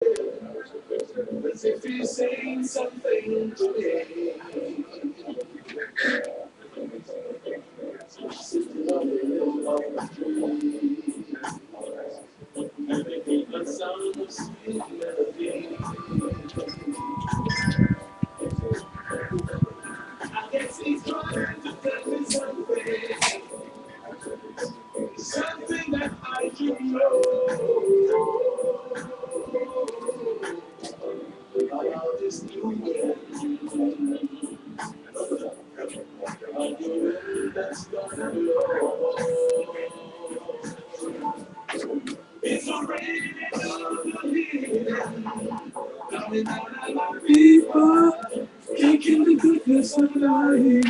As if he's saying something today. Sitting on the hill of the tree. Making the sound of sweet melody. I guess he's trying to tell me something. Something that I should know. About this new world. A new world that's gonna blow. It's already on the hill. Coming out of my people. Taking the goodness of life.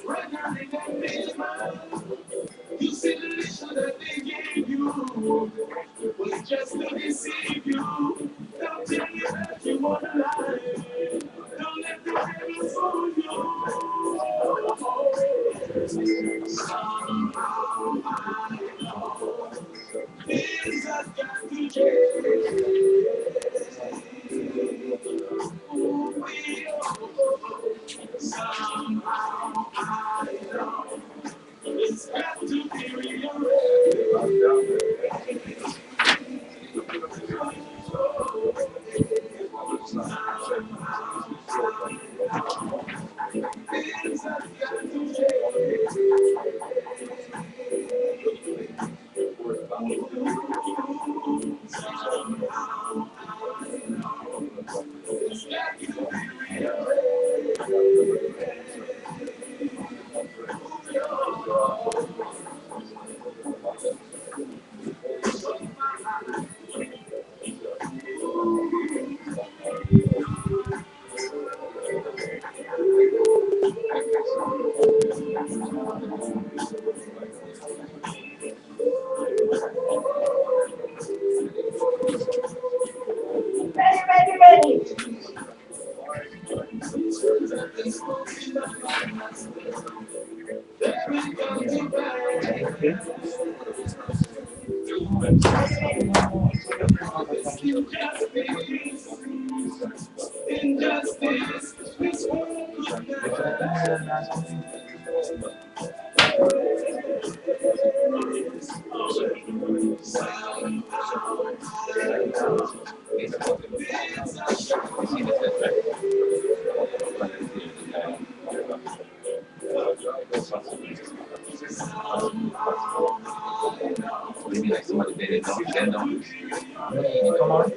Right now they got me smile. You see the mission that they gave you was just to deceive you. They'll tell you that you want to lie. Don't let the devil fool you. Somehow I know things have got to change. Somehow I know it's got to be rearranged. Things have got to injustice, this world could Maybe like somebody did it, don't stand on. Come on.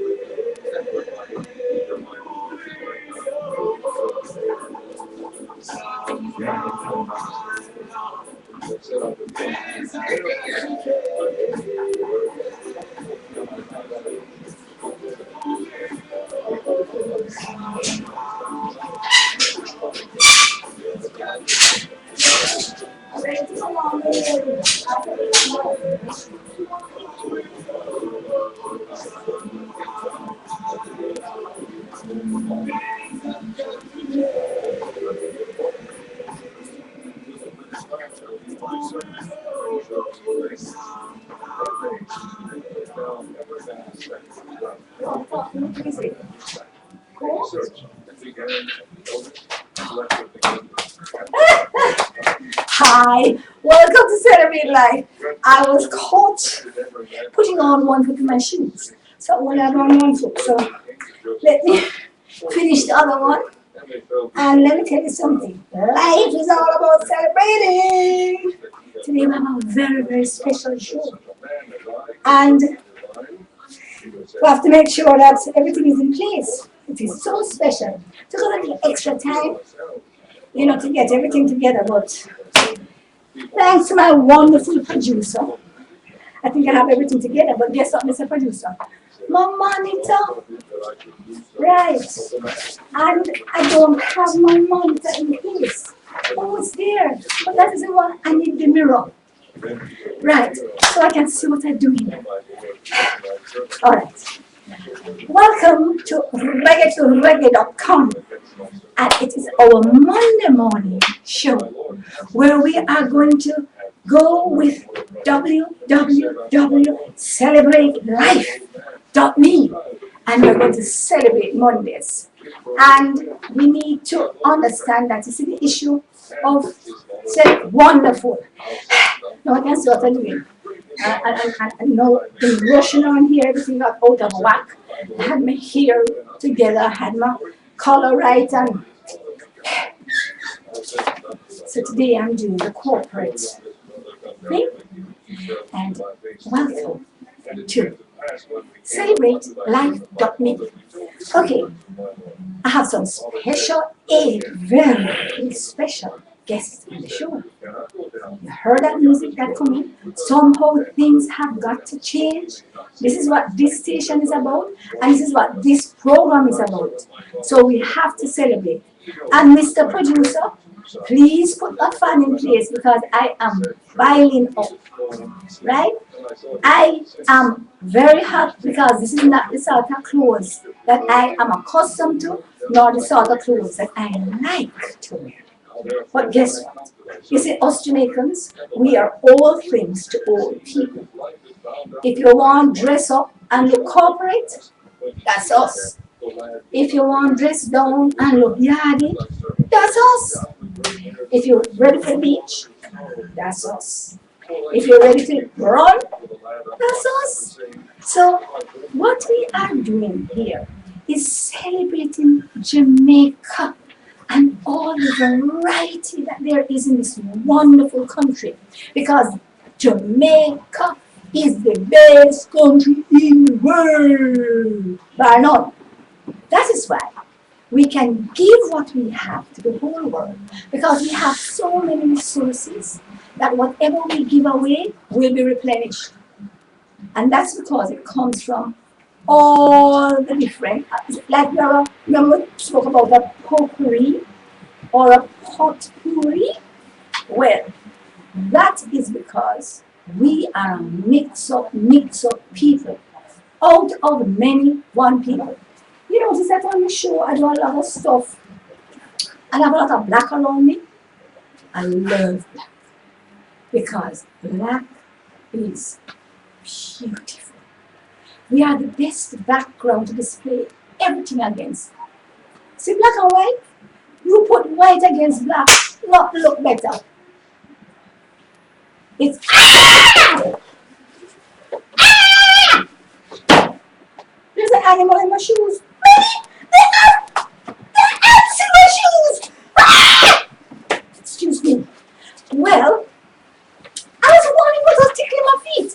Hi, welcome to Celebrate Life. I was caught putting on one foot in my shoes, so I only had on one foot. So let me finish the other one, and let me tell you something. Life is all about celebrating. Today we have a very, very special show, and we have to make sure that everything is in place. It is so special. It took a little extra time, to get everything together, but thanks to my wonderful producer, I think I have everything together, but guess what, Mr. Producer? My monitor, right, and I don't have my monitor in place. Oh, it's there, but that isn't what I need the mirror. Right, so I can see what I'm doing. All right. Welcome to reggae2reggae.com, and it is our Monday morning show where we are going to go with www.celebratelife.me. and we're going to celebrate Mondays. And we need to understand that this is the issue of say wonderful. Now I can start doing. And no, the rushing on here, everything got out of whack. I had my hair together, I had my color right, and so today I'm doing the corporate thing. And welcome to Celebrate Life.me. Okay, I have some a very special guest on the show. You heard that music that come in? Somehow things have got to change. This is what this station is about, and this is what this program is about. So we have to celebrate. And Mr. Producer, please put a fan in place because I am biling up. Right? I am very happy because this is not the sort of clothes that I am accustomed to, nor the sort of clothes that I like to wear. But guess what? You see, us Jamaicans, we are all things to all people. If you want to dress up and look corporate, that's us. If you want to dress down and look yardy, that's us. If you're ready for the beach, that's us. If you're ready to run, that's us. So what we are doing here is celebrating Jamaica and all the variety that there is in this wonderful country. Because Jamaica is the best country in the world. Bar none. That is why we can give what we have to the whole world. Because we have so many resources that whatever we give away will be replenished. And that's because it comes from all the different, like remember we spoke about a potpourri or a potpourri? Well, that is because we are a mix-up people out of many one people. You notice that on the show I do a lot of stuff and I have a lot of black around me. I love black because black is beautiful. We are the best background to display everything against. See black and white? You put white against black, not look better. It's there's an animal in my shoes. There are ants in my shoes. Excuse me. Well, I was wondering what was tickling my feet.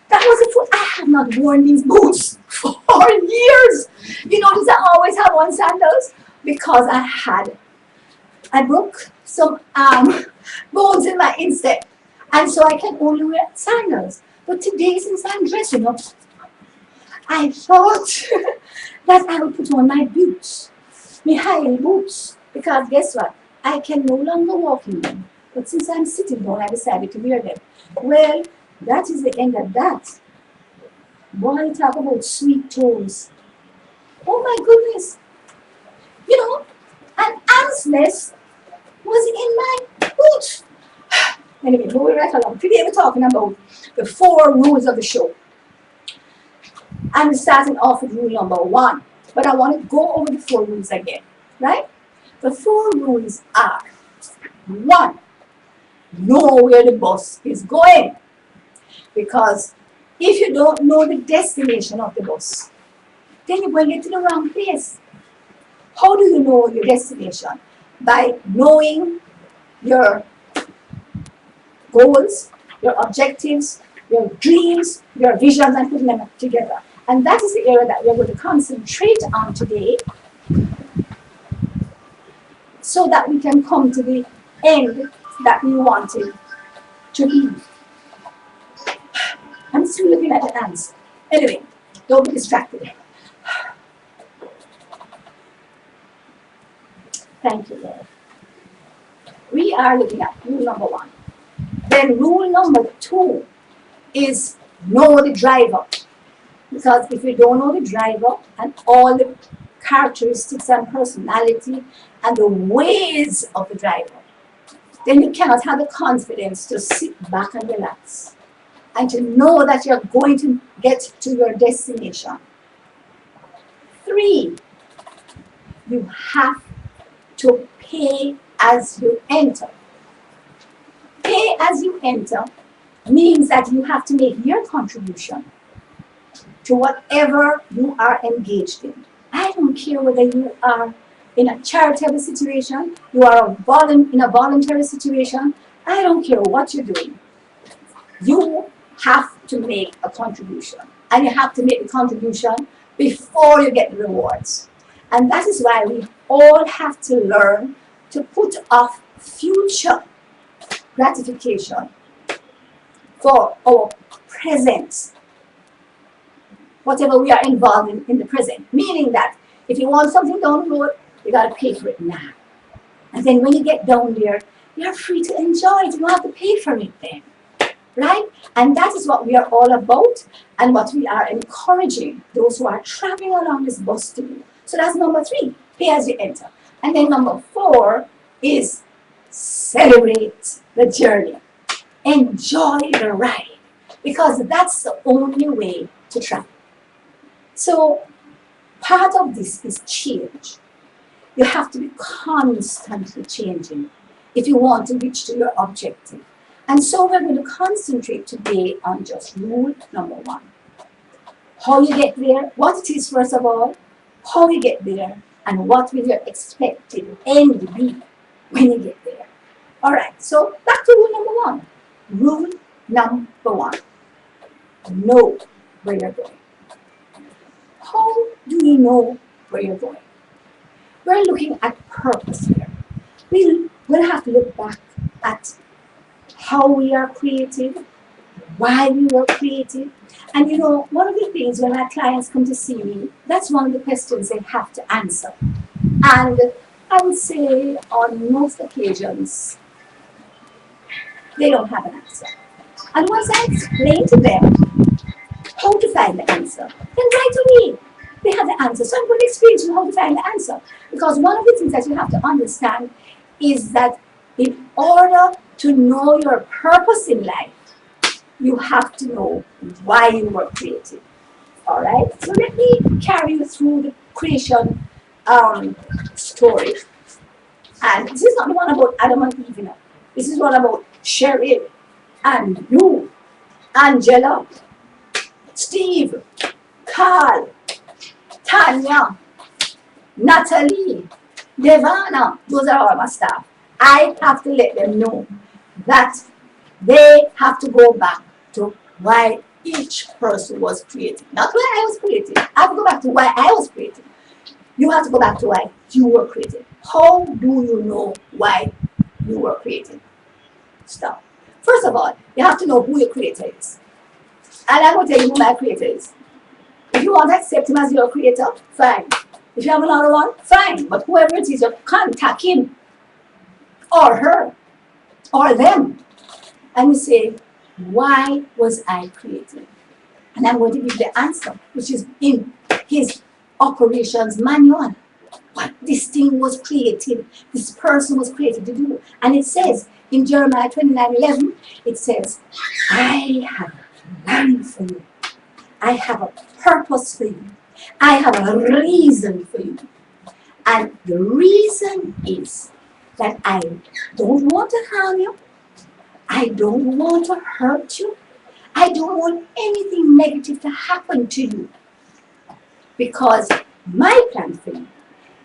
That was a foot. I have not worn these boots for years. You notice I always have on sandals because I broke some bones in my instep, and so I can only wear sandals. But today, since I'm dressing up, I thought that I would put on my boots, my high boots, because guess what? I can no longer walk in them. But since I'm sitting down, I decided to wear them. Well, that is the end of that. Boy, talk about sweet toes. Oh my goodness. You know, an ant's nest was in my boot. Anyway, moving right along. Today we're talking about the 4 rules of the show. I'm starting off with rule number 1. But I want to go over the 4 rules again. Right? The 4 rules are: 1. Know where the bus is going. Because if you don't know the destination of the bus, then you're going to get to the wrong place. How do you know your destination? By knowing your goals, your objectives, your dreams, your visions, and putting them together. And that is the area that we're going to concentrate on today so that we can come to the end that we wanted to be. I'm still looking at the ants. Anyway, don't be distracted. Thank you, Lord. We are looking at rule number 1. Then rule number 2 is know the driver. Because if you don't know the driver and all the characteristics and personality and the ways of the driver, then you cannot have the confidence to sit back and relax and to know that you're going to get to your destination. 3, you have to pay as you enter. Pay as you enter means that you have to make your contribution to whatever you are engaged in. I don't care whether you are in a charitable situation, you are in a voluntary situation, I don't care what you're doing. You have to make a contribution. And you have to make the contribution before you get the rewards. And that is why we all have to learn to put off future gratification for our present, whatever we are involved in the present. Meaning that if you want something down the road, you got to pay for it now. And then when you get down there, you're free to enjoy it. You don't have to pay for it then. Right? And that is what we are all about and what we are encouraging those who are traveling along this bus to do. So that's number 3, pay as you enter. And then number 4 is celebrate the journey. Enjoy the ride. Because that's the only way to travel. So part of this is change. You have to be constantly changing if you want to reach to your objective. And so we're going to concentrate today on just rule number 1. How you get there, what it is first of all, how you get there, and what will your expected end be when you get there. Alright, so back to rule number 1. Rule number 1. Know where you're going. How do you know where you're going? We're looking at purpose here. We'll have to look back at how we are created, why we were created. And you know, one of the things when our clients come to see me, that's one of the questions they have to answer. And I would say on most occasions, they don't have an answer. And once I explain to them how to find the answer, then right away they have the answer. So I'm going to explain to you how to find the answer. Because one of the things that you have to understand is that in order to know your purpose in life, you have to know why you were created. All right? So let me carry you through the creation story. And this is not the one about Adam and Eve. You know. This is one about Cheryl and you, Angela, Steve, Carl, Tanya, Natalie, Devana. Those are all my staff. I have to let them know that they have to go back to why each person was created. Not why I was created. I have to go back to why I was created. You have to go back to why you were created. How do you know why you were created? Stop. First of all, you have to know who your creator is. And I'm going to tell you who my creator is. If you want to accept him as your creator, fine. If you have another one, fine. But whoever it is, you contact him or her or them. And you say, why was I created? And I'm going to give the answer, which is in his operations manual. What this thing was created, this person was created to do. And it says in Jeremiah 29:11, it says, I have a plan for you. I have a purpose for you. I have a reason for you. And the reason is that I don't want to harm you. I don't want to hurt you. I don't want anything negative to happen to you. Because my plan for you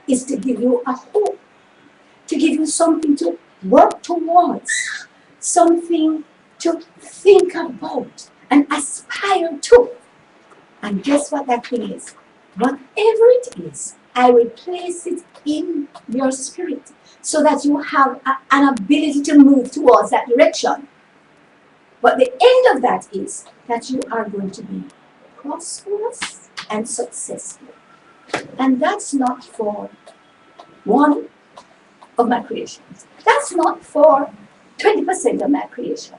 is to give you a hope, to give you something to work towards, something to think about and aspire to. And guess what that thing is? Whatever it is, I will place it in your spirit so that you have an ability to move towards that direction. But the end of that is that you are going to be prosperous and successful. And that's not for one of my creations. That's not for 20% of my creation.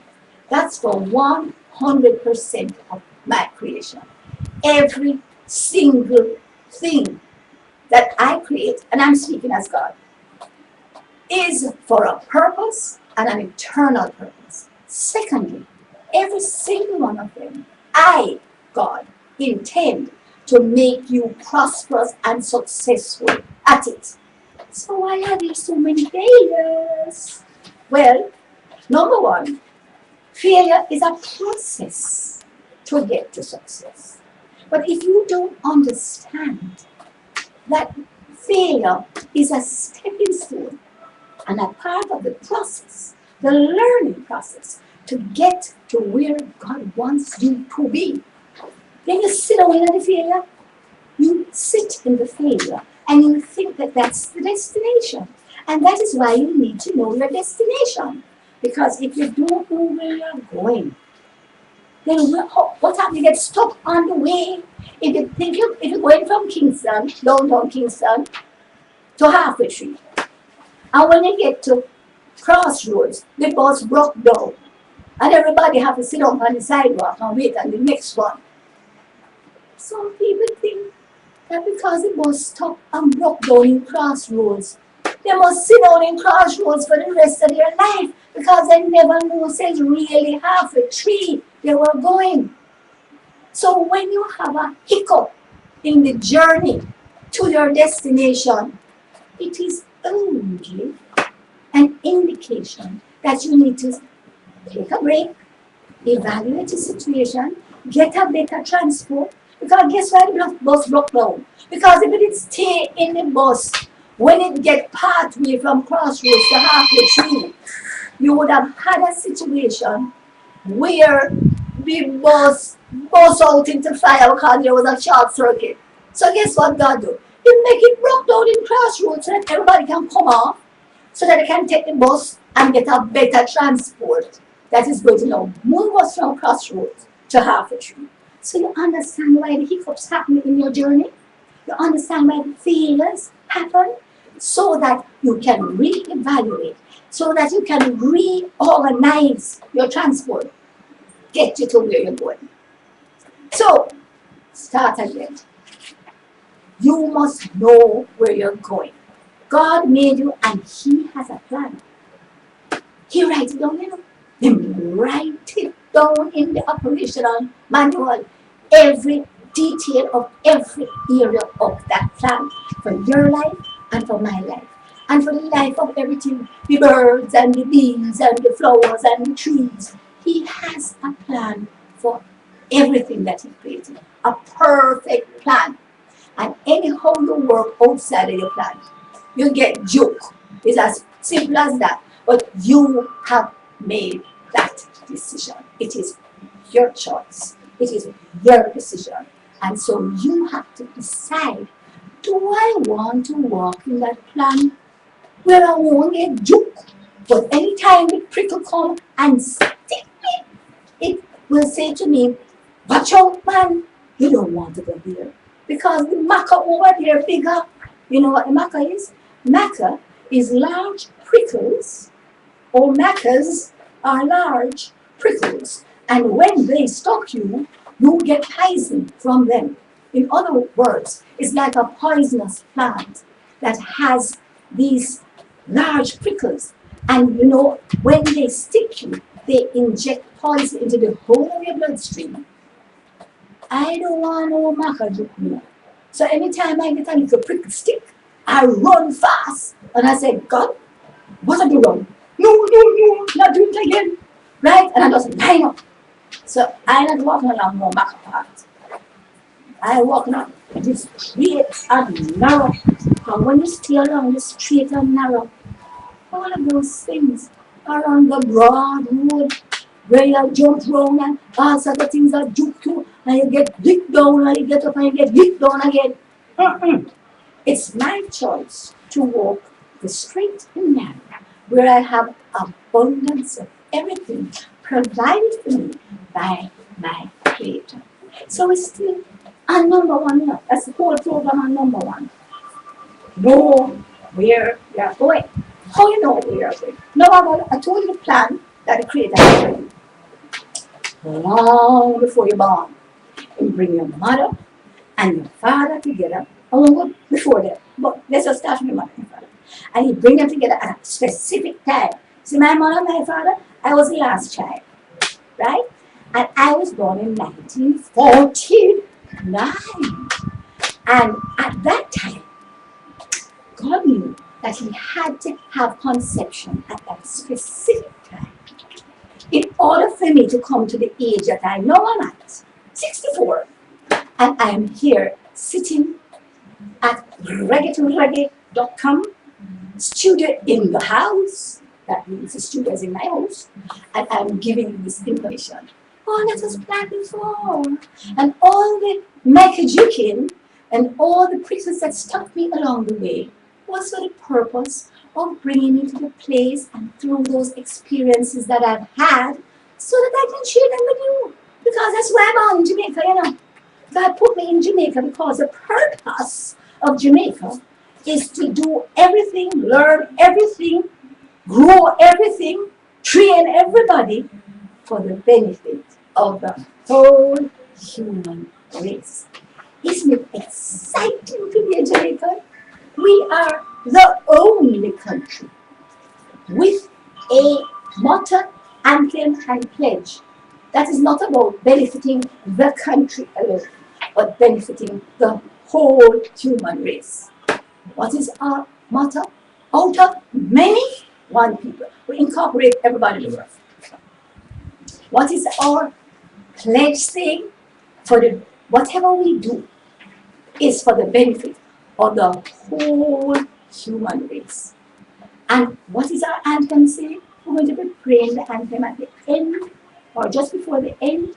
That's for 100% of my creation. Every single thing that I create, and I'm speaking as God, is for a purpose and an eternal purpose. Secondly, every single one of them, I, God, intend to make you prosperous and successful at it. So why are there so many failures? Well, number one, failure is a process to get to success. But if you don't understand that failure is a stepping stone and a part of the process, the learning process to get to where God wants you to be, then you sit down in the failure, you sit in the failure, and you think that that's the destination. And that is why you need to know your destination. Because if you don't know where you're going, then what happens? You get stuck on the way. If you're going from Kingston, downtown Kingston, to Halfway Tree, and when you get to Crossroads, the bus broke down, and everybody have to sit down on the sidewalk and wait on the next one. Some people think that because the bus stopped and broke down in Crossroads, they must sit down in Crossroads for the rest of their life because they never know says really Halfway Tree they were going. So when you have a hiccup in the journey to your destination, it is only an indication that you need to take a break, evaluate the situation, get a better transport. Because guess why the bus broke down? Because if it did stay in the bus, when it get partway from Crossroads to Halfway Tree, you would have had a situation where the bus burst out into fire because there was a short circuit. So guess what God do? He make it broke down in Crossroads so that everybody can come off, so that they can take the bus and get a better transport that is going to now move us from Crossroads to Halfway Tree. So you understand why the hiccups happen in your journey? You understand why the failures happen? So that you can reevaluate, so that you can reorganize your transport, get you to where you're going. So, start again. You must know where you're going. God made you and He has a plan. He writes it down, He write it down in the operational manual. Every detail of every area of that plan for your life and for my life. And for the life of everything, the birds and the bees and the flowers and the trees. He has a plan for everything that He created. A perfect plan. And anyhow you work outside of your plan, you get joke. It's as simple as that. But you have made that decision. It is your choice. It is your decision. And so you have to decide, do I want to walk in that plan where I won't get juked? But anytime the prickle come and stick me, it will say to me, watch out man, you don't want to go there. Because the maca over there bigger. You know what the maca is? Maca is large prickles, or macas are large prickles. And when they stalk you, you get poison from them. In other words, it's like a poisonous plant that has these large prickles. And you know, when they stick you, they inject poison into the whole of your bloodstream. I don't want no maca juke me. So anytime I get a little prickle stick, I run fast. And I say, God, what are you wrong? No, not doing it again. Right? And I just line up. So I'm not walking along no maca path. I walk along this straight and narrow. And when you stay along the straight and narrow, all of those things are on the broad road where you jump round and all sorts of things are juke you and you get hit down and you get up and you get hit down again. It's my choice to walk the straight and narrow where I have abundance of everything provided for me by my Creator. So it's still on number one now. That's the whole program on number one. Know where you're going. How you know where you're going? No, I told you the plan that the Creator has for you. Long before you're born. You bring your mother and your father together. I won't go before that, but let's just start from your mother and father. And you bring them together at a specific time. See, my mother and my father, I was the last child, right? And I was born in 1949. And at that time, God knew that he had to have conception at that specific time in order for me to come to the age that I know I'm at, 64. And I'm here sitting at reggaetonreggae.com, studio in the house. That means the studio is in my house. And I'm giving you this information. Oh, that was planned before. And all the Michael Jikin and all the preachers that stuck me along the way was for the purpose of bringing me to the place and through those experiences that I've had so that I can share them with you. Because that's why I'm on in Jamaica, you know. God put me in Jamaica because the purpose of Jamaica is to do everything, learn everything, grow everything, train everybody for the benefit of the whole human race. Isn't it exciting to be in Jamaica? We are the only country with a motto, anthem, and pledge that is not about benefiting the country alone, but benefiting the whole human race. What is our motto? Out of many, one people. We incorporate everybody in the world. What is our pledge saying? For the whatever we do is for the benefit of the whole human race. And what is our anthem saying? We're going to be praying the anthem at the end or just before the end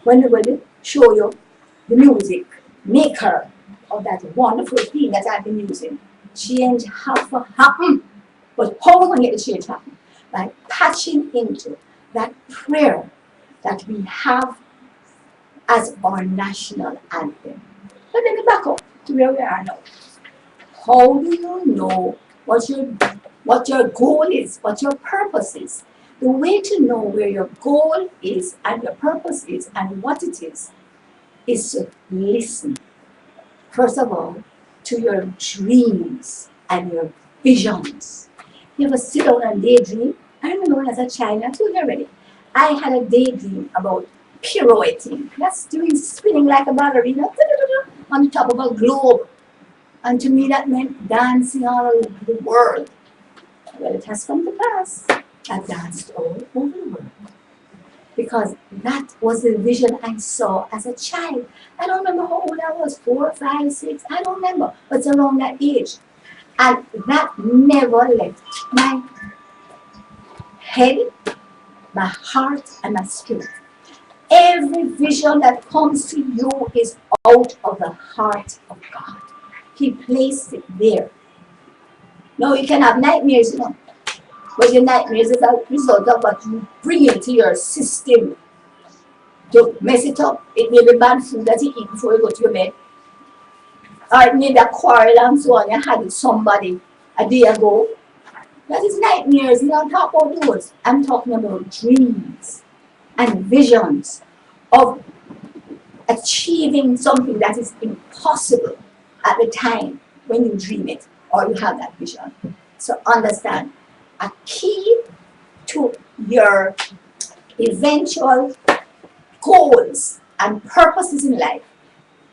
when we're going to show you the music maker of that wonderful thing that I've been using. Change have to happen. But how are we going to get the change happen? By patching into that prayer that we have as our national anthem. But let me back up to where we are now. How do you know what your goal is, what your purpose is? The way to know where your goal is and your purpose is and what it is to listen, first of all, to your dreams and your visions. You ever sit down and daydream? I remember when I was a child, I told you already, I had a daydream about pirouetting. That's doing spinning like a ballerina on the top of a globe. And to me that meant dancing all over the world. Well, it has come to pass. I danced all over the world. Because that was the vision I saw as a child. I don't remember how old I was, 4, 5, 6, I don't remember, but it's around that age. And that never left my head, my heart, and my spirit. Every vision that comes to you is out of the heart of God. He placed it there. No, you can have nightmares, you know. But your nightmares is a result of what you bring into your system to mess it up. It may be bad food that you eat before you go to your bed. Or it may be a quarrel and so on you had with somebody a day ago. That is nightmares. You don't talk about those. I'm talking about dreams and visions of achieving something that is impossible at the time when you dream it or you have that vision. So understand, a key to your eventual goals and purposes in life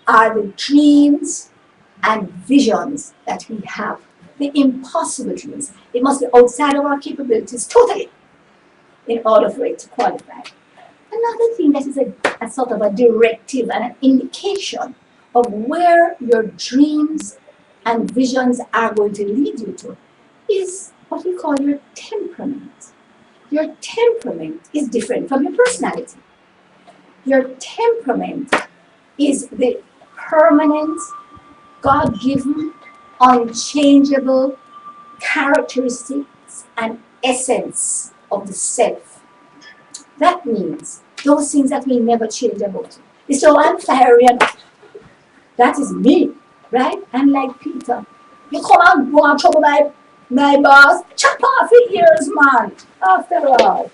are the dreams and visions that we have. The impossible dreams. It must be outside of our capabilities totally in order for it to qualify. Another thing that is a sort of a directive and an indication of where your dreams and visions are going to lead you to is what we call your temperament. Your temperament is different from your personality. Your temperament is the permanent, God-given, unchangeable characteristics and essence of the self. That means those things that will never change about you. You say, I'm fiery and that is me, right? I'm like Peter. You come and go and trouble my boss, chop off your ears, man. After all,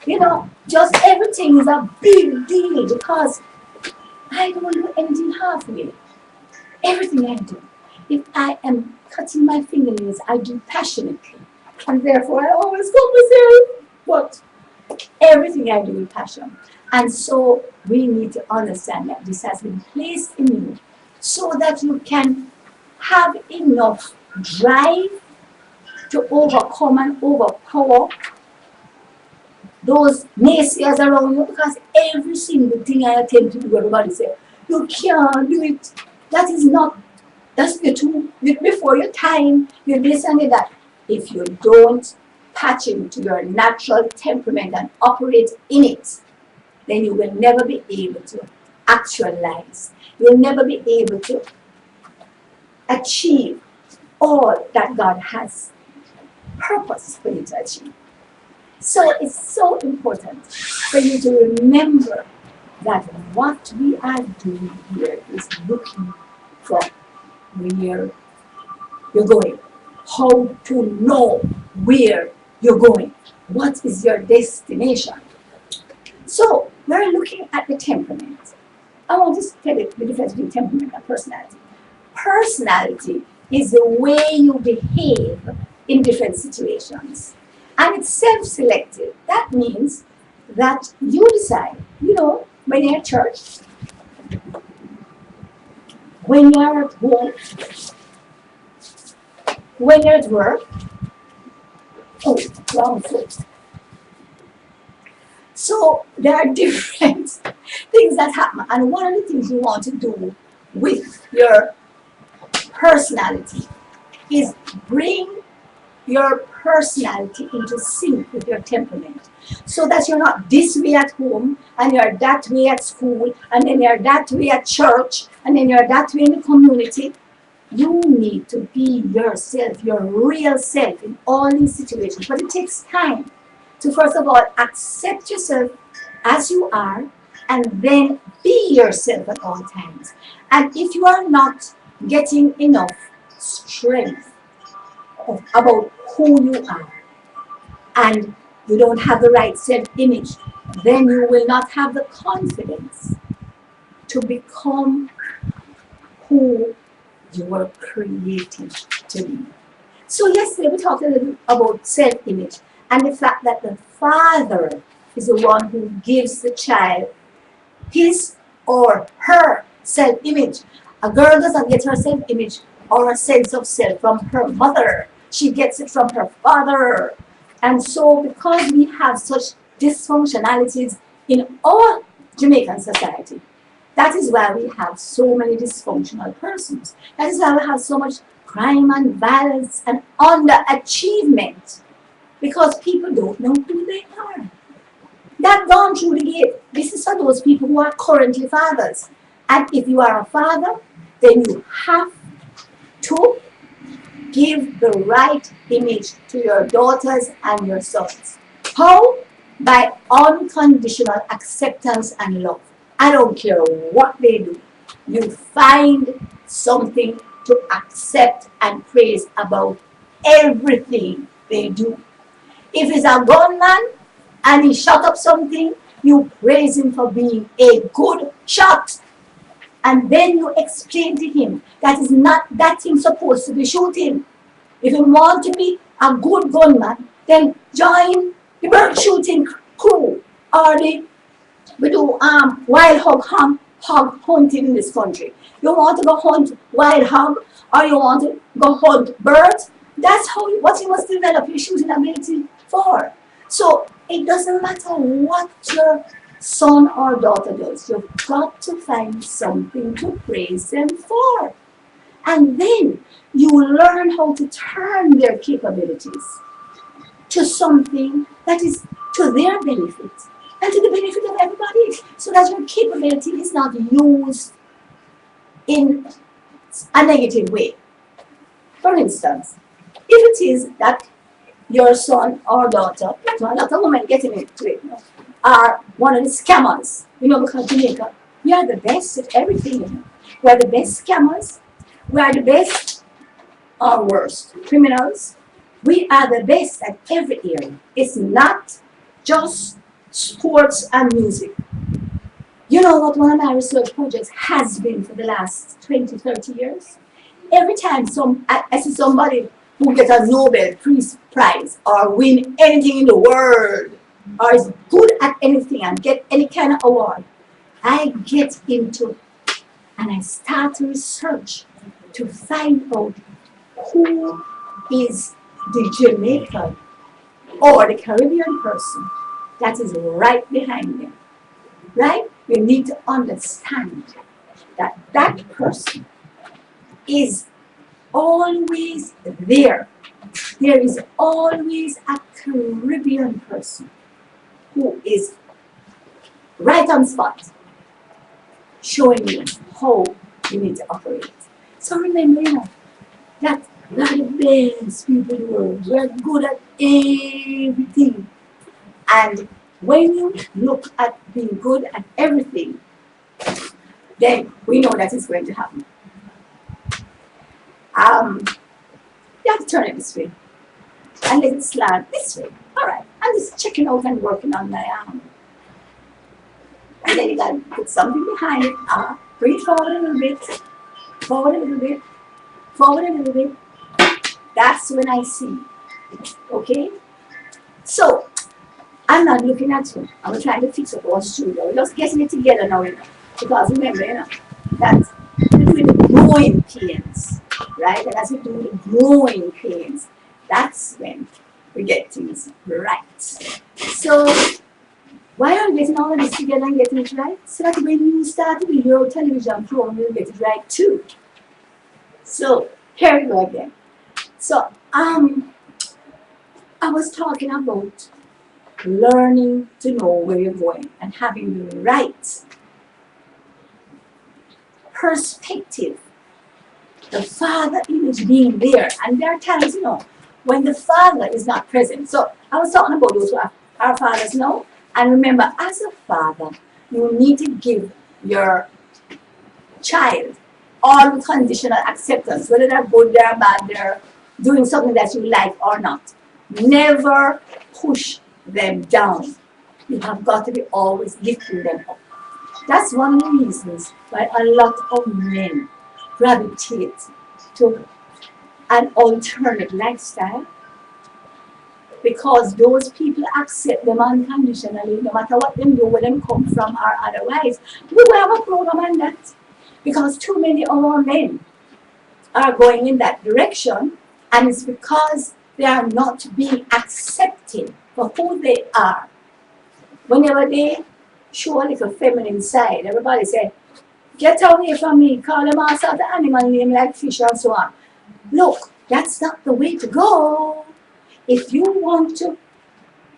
you know, just everything is a big deal because I don't do anything halfway. Everything I do, if I am cutting my fingernails, I do passionately. And therefore, I always cut myself. But everything I do with passion. And so we need to understand that this has been placed in you so that you can have enough drive to overcome and overpower those naysayers around you, because every single thing I attempt to do, everybody say, you can't do it. That is not, that's before your time, you're this and that. If you don't patch into your natural temperament and operate in it, then you will never be able to actualize. You'll never be able to achieve all that God has purpose for you to achieve. So it's so important for you to remember that what we are doing here is looking for where you're going, how to know where you're going, what is your destination. So we're looking at the temperament. I want to tell you the difference between temperament and personality. Personality is the way you behave in different situations. And it's self-selective. That means that you decide, when you're at church, when you're at home, when you're at work. Oh, wrong foot. So there are different things that happen. And one of the things you want to do with your personality is bring your personality into sync with your temperament, so that you're not this way at home and you're that way at school and then you're that way at church and then you're that way in the community. You need to be yourself, your real self in all these situations. But it takes time to first of all accept yourself as you are and then be yourself at all times. And if you are not getting enough strength about who you are and you don't have the right self-image, then you will not have the confidence to become who you were created to be. So yesterday we talked a little about self-image and the fact that the father is the one who gives the child his or her self-image. A girl doesn't get her self-image or a sense of self from her mother. She gets it from her father. And so because we have such dysfunctionalities in our Jamaican society, that is why we have so many dysfunctional persons. That is why we have so much crime and violence and underachievement, because people don't know who they are. That gone through the gate. This is for those people who are currently fathers. And if you are a father, then you have to give the right image to your daughters and your sons. How? By unconditional acceptance and love. I don't care what they do. You find something to accept and praise about everything they do. If he's a gunman and he shot up something, you praise him for being a good shot. And then you explain to him that is not that thing supposed to be shooting. If you want to be a good gunman, then join the bird shooting crew or we do wild hog hunting in this country. You want to go hunt wild hog or you want to go hunt birds, that's what you must develop your shooting ability for. So it doesn't matter what your son or daughter does, you've got to find something to praise them for. And then you learn how to turn their capabilities to something that is to their benefit and to the benefit of everybody, so that your capability is not used in a negative way. For instance, if it is that your son or daughter, so a lot of women getting into it, are one of the scammers, because Jamaica, we are the best at everything. We are the best scammers, we are the best or worst criminals. We are the best at every area. It's not just sports and music. You know what one of my research projects has been for the last 20, 30 years? Every time I see somebody who gets a Nobel Peace Prize or win anything in the world or is good at anything and get any kind of award, I get into and I start to research to find out who is the Jamaican or the Caribbean person that is right behind them. Right? You need to understand that that person is always there. There is always a Caribbean person who is right on spot, showing you how you need to operate. So remember, that we are the best people in the world. We are good at everything. And when you look at being good at everything, then we know that it's going to happen. You have to turn it this way and let it slant this way. All right, I'm just checking out and working on my arm. And then you got to put something behind it. Bring it forward a little bit, forward a little bit, forward a little bit. That's when I see. Okay? So, I'm not looking at you. I'm trying to fix up our studio. We're just getting it together now, Because remember, that we're doing the growing pains, right? And as we do the growing pains, that's when we get things right. So, why are we getting all of this together and getting it right? So that when you start to do your television program, you'll get it right too. So, here we go again. So, I was talking about learning to know where you're going and having the right perspective. The Father image being there. And there are times, when the Father is not present. So I was talking about those who are our fathers now. And remember, as a father, you need to give your child all conditional acceptance, whether they're good, they're bad, they're doing something that you like or not. Never push them down. You have got to be always lifting them up. That's one of the reasons why a lot of men gravitate to an alternate lifestyle, because those people accept them unconditionally, no matter what them do, where them come from or otherwise. We will have a program on that, because too many of our men are going in that direction, and it's because they are not being accepted for who they are. Whenever they show a little feminine side, everybody say, get away from me, call them all sorts of animal name like fish and so on. Look, that's not the way to go. If you want to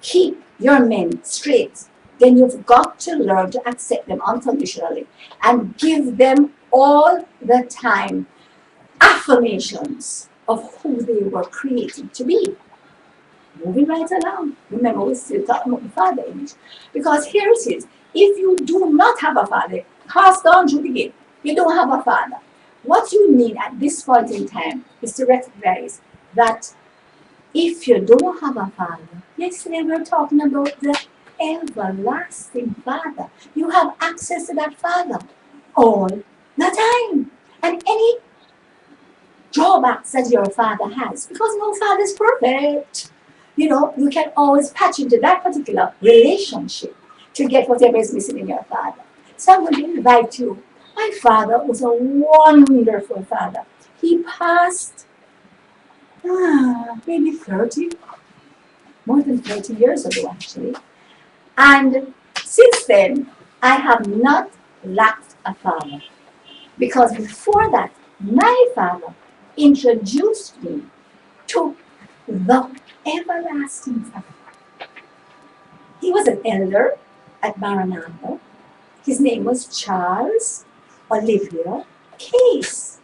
keep your men straight, then you've got to learn to accept them unconditionally and give them all the time affirmations of who they were created to be. Moving right along. Remember, we're still talking about the father image. Because here it is. If you do not have a father, pass down through the gate. You don't have a father. What you need at this point in time is to recognize that if you don't have a father, yesterday we were talking about the everlasting Father. You have access to that Father all the time. And any drawbacks that your father has, because no father is perfect. You can always patch into that particular relationship to get whatever is missing in your father. So I'm going to invite you. My father was a wonderful father. He passed maybe 30, more than 30 years ago actually. And since then, I have not lacked a father. Because before that, my father introduced me to the everlasting Father. He was an elder at Maranatha. His name was Charles Olivier Case.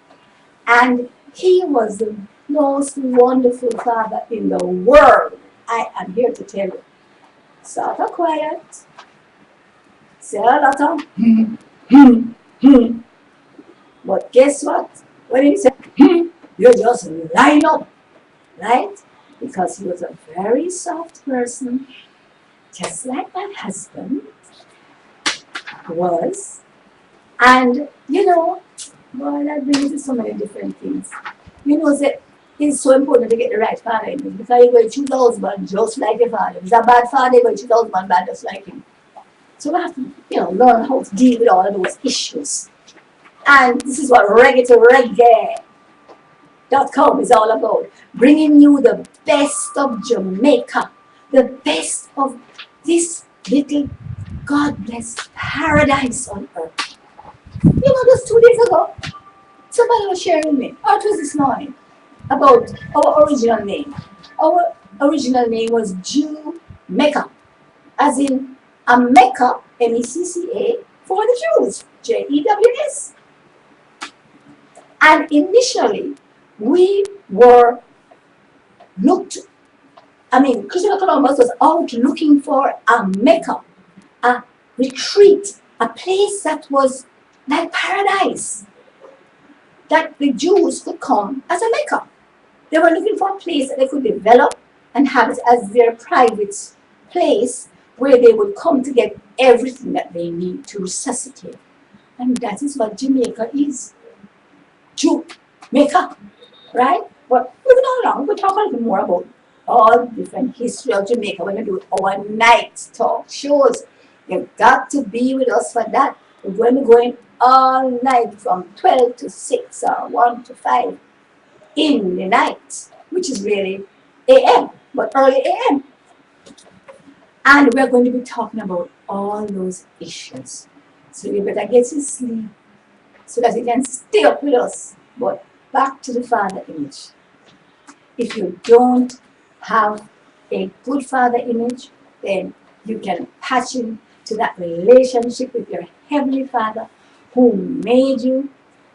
And he was the most wonderful father in the world. I am here to tell you. Sort of quiet. Say a lot of But guess what? When he said, you just line up, right? Because he was a very soft person, just like my husband was. And, boy, that brings to so many different things. That it's so important to get the right father in it, because you're going to choose a husband just like your father. If he's a bad father, you're going to choose a husband bad just like him. So we have to, learn how to deal with all of those issues. And this is what reggae.com is all about. Bringing you the best of Jamaica, the best of this little God-blessed paradise on earth. Just 2 days ago, somebody was sharing with me, or it was this morning, about our original name. Our original name was Jew Mecca, as in a Mecca, Mecca, for the Jews, Jews. And initially, we were Christopher Columbus was out looking for a Mecca, a retreat, a place that was like paradise, that the Jews could come as a Mecca. They were looking for a place that they could develop and have it as their private place where they would come to get everything that they need to resuscitate. And that is what Jamaica is. Jamaica, right? But moving on along, we'll talk a little more about all different history of Jamaica when we do our night talk shows. You've got to be with us for that. We're going to be going all night from 12 to 6 or 1 to 5 in the night, which is really AM, but early AM. And we're going to be talking about all those issues. So you better get to sleep so that you can stay up with us. But back to the father image. If you don't have a good father image, then you can patch into that relationship with your heavenly Father who made you,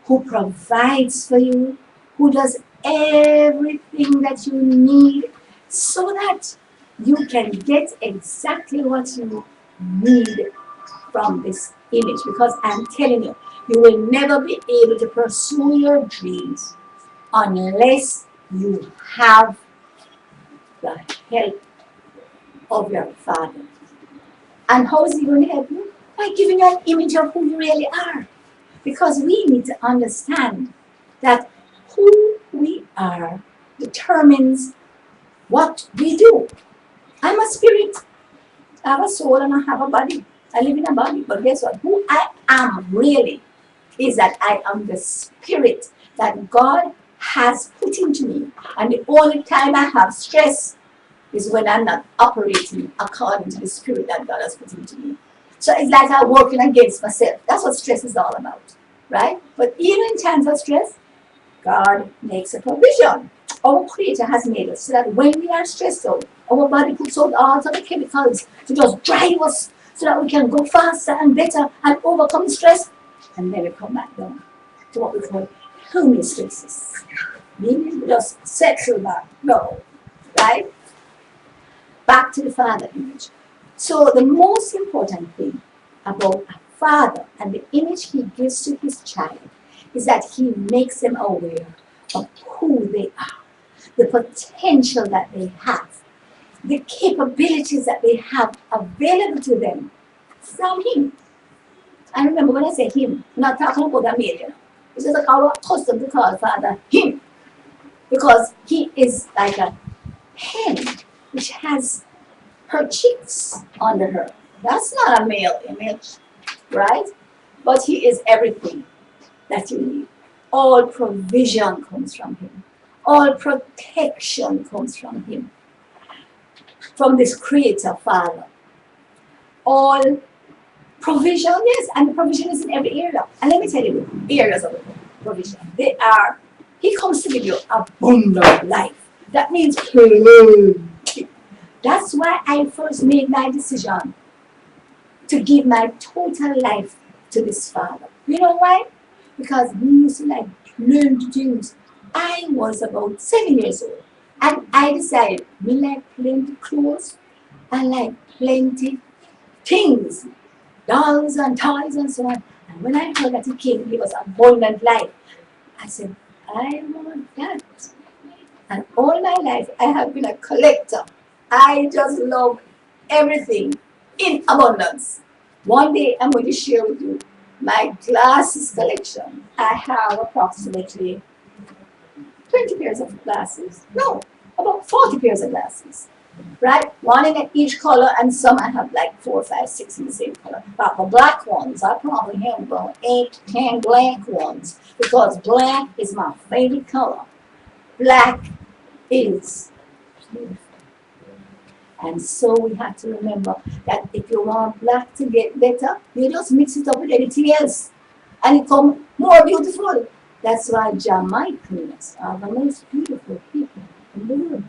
who provides for you, who does everything that you need so that you can get exactly what you need from this image. Because I'm telling you, you will never be able to pursue your dreams unless you have the help of your Father. And how is He going to help you? By giving you an image of who you really are. Because we need to understand that who we are determines what we do. I'm a spirit. I have a soul and I have a body. I live in a body. But guess what? Who I am really is that I am the spirit that God has put into me. And the only time I have stress is when I'm not operating according to the spirit that God has put into me. So it's like I'm working against myself. That's what stress is all about, right? But even in times of stress, God makes a provision. Our Creator has made us so that when we are stressed out, our body puts out all sorts of chemicals to just drive us so that we can go faster and better and overcome stress. And then we come back down to what we call homeostasis. Meaning we just settle back, no, right? Back to the father image. So the most important thing about a father and the image he gives to his child is that he makes them aware of who they are, the potential that they have, the capabilities that they have available to them from him. And remember when I say him, I'm not talking about a male, It's just like our custom to call Father him. Because he is like a hen which has her cheeks under her. That's not a male image, right? But he is everything that you need. All provision comes from him. All protection comes from him. From this Creator Father. All provision, yes, and the provision is in every area. And let me tell you, areas of provision. He comes to give you abundant life. That means plenty. That's why I first made my decision to give my total life to this Father. You know why? Because we used to like plenty things. I was about 7 years old. And I decided, we like plenty clothes. I like plenty things. Dolls and toys and so on. And when I heard that He came to give us abundant life, I said, I want that. And all my life, I have been a collector. I just love everything in abundance. One day, I'm going to share with you my glasses collection. I have approximately 20 pairs of glasses. No, about 40 pairs of glasses. right? One in each color, and some I have like 4, 5, 6 in the same color. But the black ones, I probably have about 8, 10 black ones because black is my favorite color. Black is beautiful. And so we have to remember that if you want black to get better, you just mix it up with anything else and it come more beautiful. That's why Jamaicans are the most beautiful people in the world.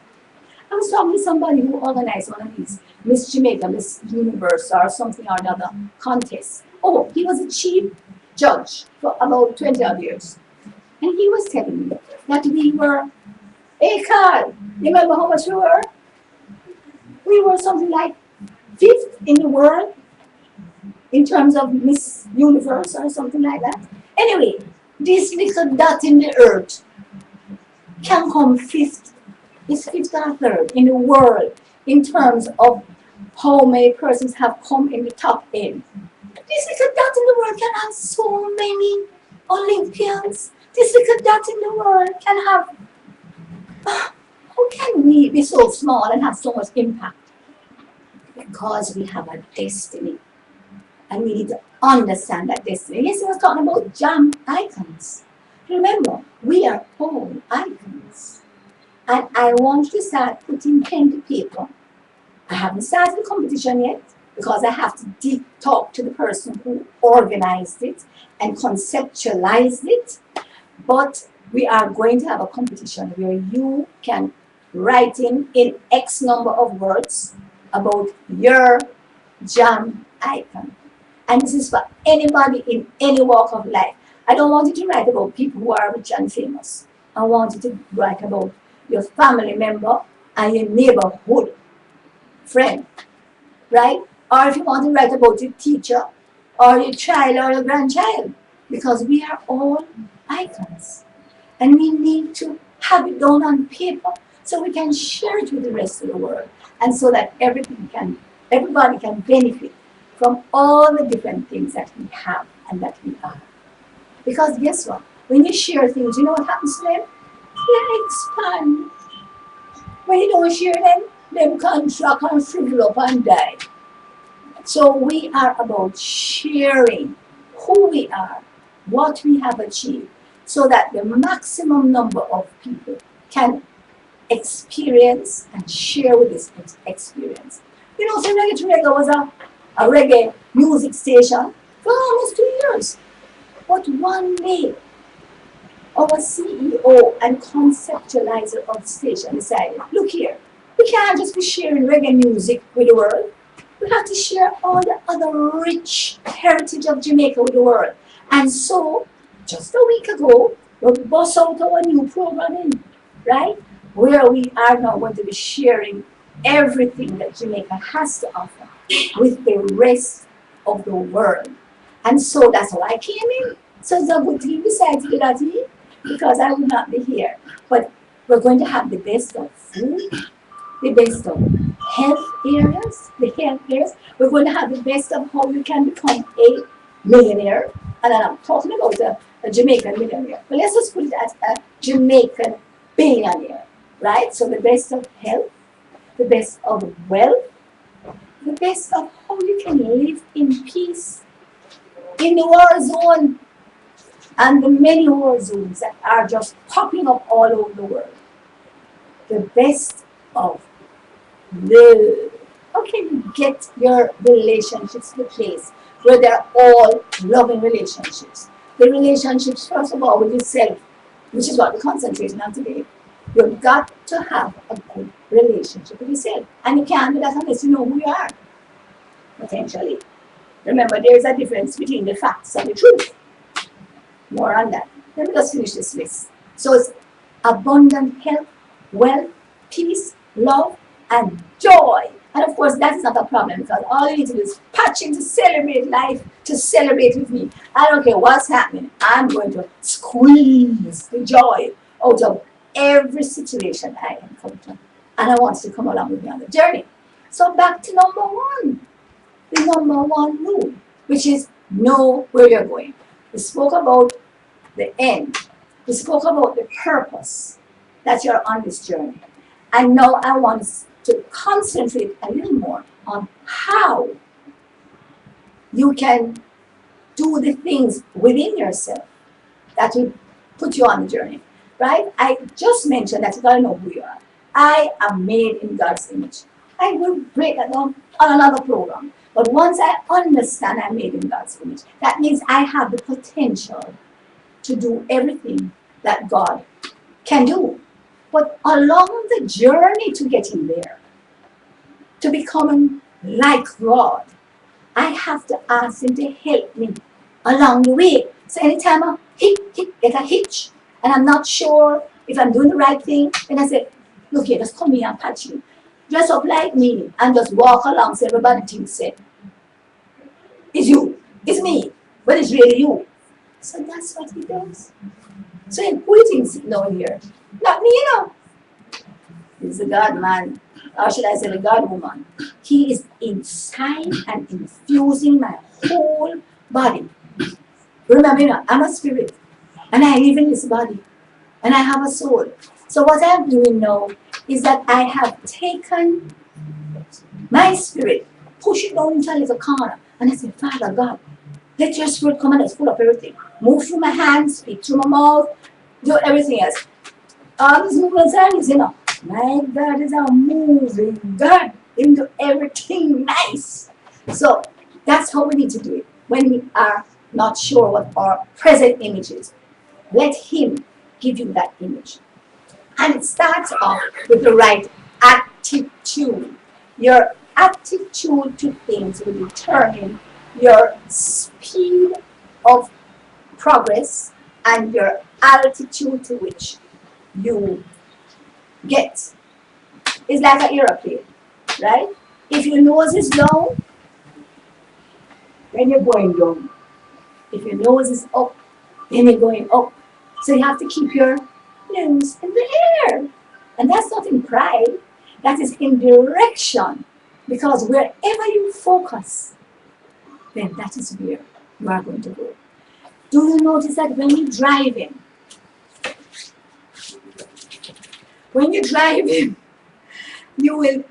I was talking to somebody who organized one of these Miss Jamaica, Miss Universe, or something or another contests. Oh, he was a chief judge for about 20 odd years. And he was telling me that we were, hey Carl, remember how much we were? We were something like fifth in the world in terms of Miss Universe or something like that. Anyway, this little dot in the earth can come fifth, is fifth or third in the world in terms of how many persons have come in the top end. This little dot in the world can have so many Olympians. This little dot in the world can have. How can we be so small and have so much impact? Because we have a destiny. And we need to understand that destiny. Yes, I was talking about jam icons. Remember, we are all icons. And I want to start putting pen to paper. I haven't started the competition yet because I have to deep talk to the person who organized it and conceptualized it. But we are going to have a competition where you can write in X number of words about your jam icon. And this is for anybody in any walk of life. I don't want you to write about people who are rich and famous. I want you to write about your family member and your neighborhood friend, right? Or if you want to write about your teacher or your child or your grandchild, because we are all icons. And we need to have it down on paper so we can share it with the rest of the world. And so that everybody can benefit from all the different things that we have and that we are. Because guess what? When you share things, you know what happens to them? They expand. When you don't share them contract and shrivel up and die. So we are about sharing who we are, what we have achieved, so that the maximum number of people can experience and share with this experience. You know, so Reggae Jamaica was a reggae music station for almost 2 years. But one day, our CEO and conceptualizer of the station decided, look here, we can't just be sharing reggae music with the world. We have to share all the other rich heritage of Jamaica with the world. And so, just a week ago, we bust out our new programming, right? Where we are now going to be sharing everything that Jamaica has to offer with the rest of the world. And so that's how I came in. So it's a good thing besides to do that here, because I would not be here. But we're going to have the best of food, the best of health areas, the health areas. We're going to have the best of how you can become a millionaire. And I'm talking about a Jamaican millionaire. But let's just put it as a Jamaican billionaire, right? So the best of health, the best of wealth, the best of how you can live in peace in the war zone and the many war zones that are just popping up all over the world. The best of love. How can you get your relationships to a place where they're all loving relationships? The relationships, first of all, with yourself, which is what we're concentrating on today. You've got to have a good relationship with yourself. And you can't do that unless you know who you are, potentially. Remember, there is a difference between the facts and the truth. More on that. Let me just finish this list. So it's abundant health, wealth, peace, love, and joy. And of course, that's not a problem because all you need to do is patch in to celebrate life, to celebrate with me. I don't care what's happening. I'm going to squeeze the joy out of every situation I encounter. And I want you to come along with me on the journey. So back to number one. The number one rule, which is know where you're going. We spoke about the end. We spoke about the purpose that you're on this journey. And now I want to to concentrate a little more on how you can do the things within yourself that will put you on the journey, right? I just mentioned that you gotta know who you are. I am made in God's image. I will break that down on another program. But once I understand I'm made in God's image, that means I have the potential to do everything that God can do. But along the journey to getting there, to becoming like God, I have to ask Him to help me along the way. So anytime I get a hitch, and I'm not sure if I'm doing the right thing, then I say, look here, just come here and patch me. Dress up like me and just walk along so everybody thinks it. It's you, it's me, but it's really you. So that's what He does. So who you think sitting down here? Not me, you know. He's the God man, or should I say the God woman. He is inside and infusing my whole body. Remember, you know, I'm a spirit, and I live in this body, and I have a soul. So what I'm doing now is that I have taken my spirit, push it down into a little corner, and I say, Father God, let your spirit come and just pull up everything. Move through my hands, speak through my mouth, do everything else. All these movements are, you know, my God is a moving God into everything nice. So that's how we need to do it. When we are not sure what our present image is, let Him give you that image. And it starts off with the right attitude. Your attitude to things will determine your speed of progress and your altitude to which you get. It's like an aeroplane, right? If your nose is down, then you're going down. If your nose is up, then you're going up. So you have to keep your nose in the air. And that's not in pride, that is in direction. Because wherever you focus, then that is where you are going to go. Do you notice that when you're driving, you will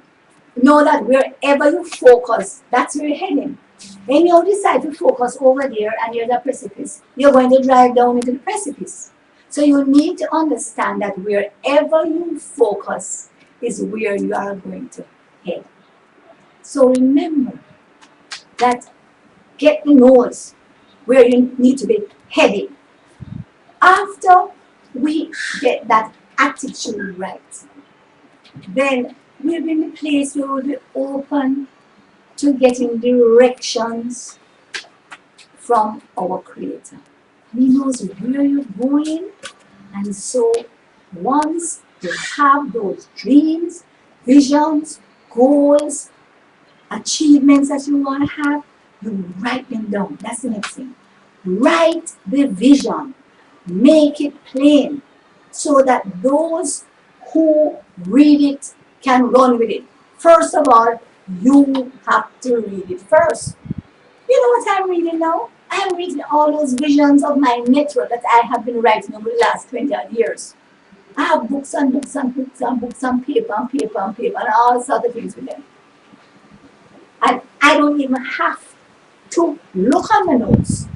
know that wherever you focus, that's where you're heading. When you decide to focus over there and there's a precipice, you're going to drive down into the precipice. So you need to understand that wherever you focus is where you are going to head. So remember that get the nose where you need to be heading. After we get that attitude right, then we'll be in a place where we'll be open to getting directions from our Creator. He knows where you're going, and so once you have those dreams, visions, goals, achievements that you want to have, you write them down. That's the next thing. Write the vision. Make it plain so that those who read it can run with it. First of all, you have to read it first. You know what I'm reading now? I'm reading all those visions of my network that I have been writing over the last 20 odd years. I have books and books and books and books and paper and paper and paper and all sorts of things with them. And I don't even have to look on the notes